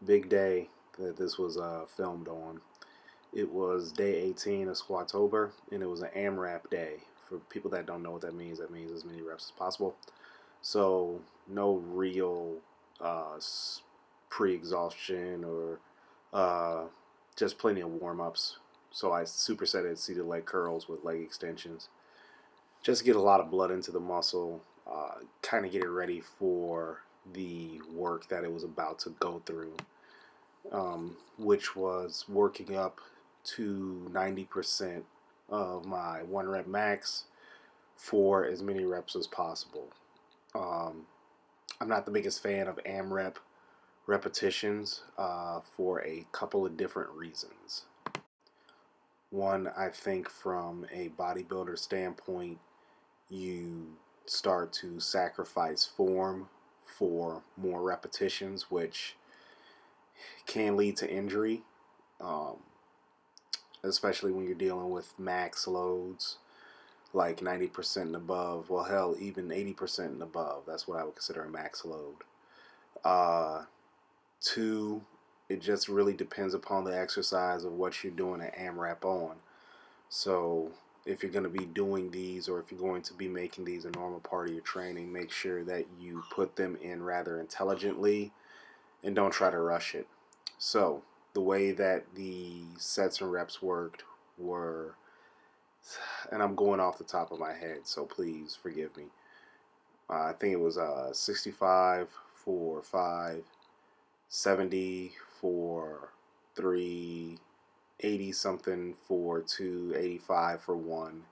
big day that this was filmed on. It was day 18 of Squatober, and it was an AMRAP day. For people that don't know what that means as many reps as possible. So no real uh, pre-exhaustion or uh, just plenty of warm-ups. So I supersetted seated leg curls with leg extensions. Just get a lot of blood into the muscle, kind of get it ready for the work that it was about to go through, which was working up to 90% of my 1 rep max for as many reps as possible. Um, I'm not the biggest fan of AMRAP repetitions for a couple of different reasons. One, I think from a bodybuilder standpoint, you start to sacrifice form for more repetitions, which can lead to injury, um, especially when you're dealing with max loads like 90% and above. Well, hell, even 80% and above. That's what I would consider a max load. Uh, Two, it just really depends upon the exercise of what you're doing an AMRAP on. So if you're going to be doing these, or if you're going to be making these a normal part of your training, make sure that you put them in rather intelligently and don't try to rush it. So the way that the sets and reps worked were, and I'm going off the top of my head, so please forgive me. I think it was 65 for 5, 70 for 3, 80 something for 2, 85 for 1,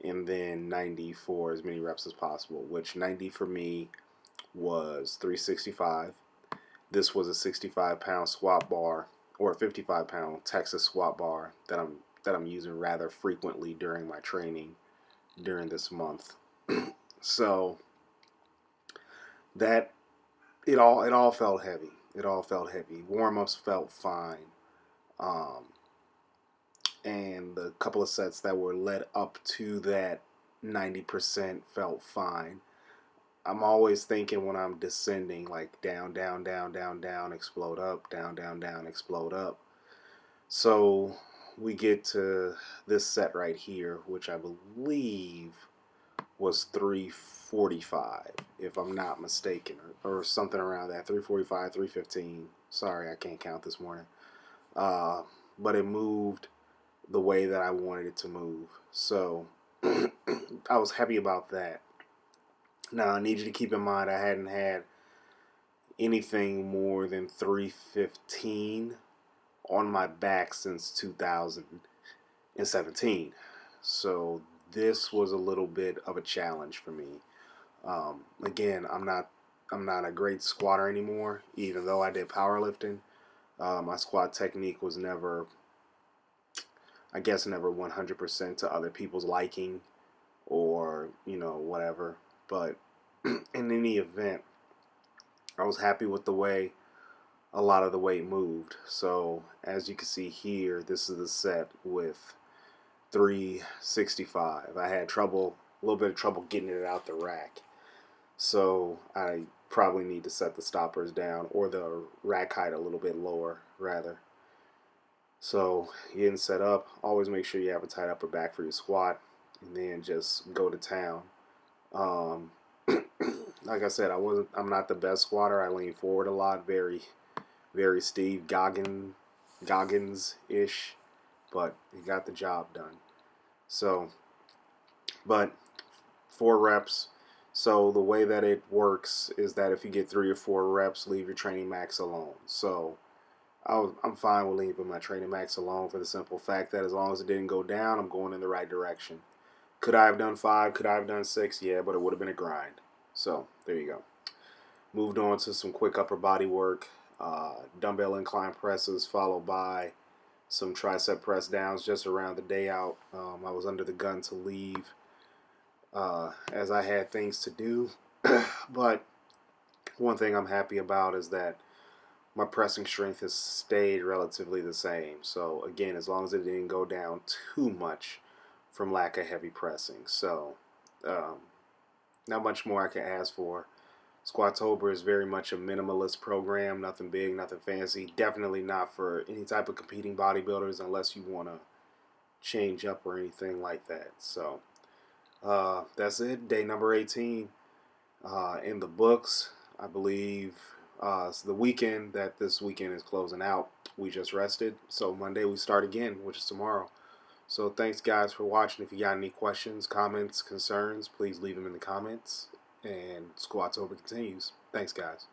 and then 90 for as many reps as possible, which 90 for me was 365. This was a 65-pound squat bar, or a 55-pound Texas squat bar that I'm using rather frequently during my training during this month. So that it all felt heavy. It all felt heavy. Warm-ups felt fine. Um, and the couple of sets that were led up to that 90% felt fine. I'm always thinking when I'm descending, like down, down, down, down, down, explode up, down, down, down, explode up. So we get to this set right here, which I believe was 345, if I'm not mistaken, or something around that. 345, 315. Sorry, I can't count this morning. But it moved the way that I wanted it to move. So I was happy about that. Now, I need you to keep in mind I hadn't had anything more than 315 on my back since 2017. So this was a little bit of a challenge for me. Again, I'm not a great squatter anymore, even though I did powerlifting. My squat technique was never, I guess, never 100% to other people's liking, or whatever. But in any event, I was happy with the way a lot of the weight moved. So as you can see here, this is the set with 365. I had a little bit of trouble getting it out the rack. So I probably need to set the stoppers down, or the rack height a little bit lower, rather. So getting set up, always make sure you have a tight upper back for your squat, and then just go to town. Um, like I said, I'm not the best squatter. I lean forward a lot, very, very Steve Goggins-ish, but he got the job done. So, but 4 reps. So the way that it works is that if you get 3 or 4 reps, leave your training max alone. So I'm fine with leaving my training max alone for the simple fact that as long as it didn't go down, I'm going in the right direction. Could I have done 5? Could I have done 6? Yeah, but it would have been a grind. So there you go. Moved on to some quick upper body work, dumbbell incline presses, followed by some tricep press downs just around the day out. I was under the gun to leave as I had things to do. But one thing I'm happy about is that my pressing strength has stayed relatively the same. So again, as long as it didn't go down too much from lack of heavy pressing. So not much more I can ask for. Squatober is very much a minimalist program, nothing big, nothing fancy. Definitely not for any type of competing bodybuilders unless you want to change up or anything like that. So that's it. Day number 18 in the books. I believe it's the weekend that this weekend is closing out. We just rested. So Monday we start again, which is tomorrow. So thanks guys for watching. If you got any questions, comments, concerns, please leave them in the comments. And Squatober continues. Thanks guys.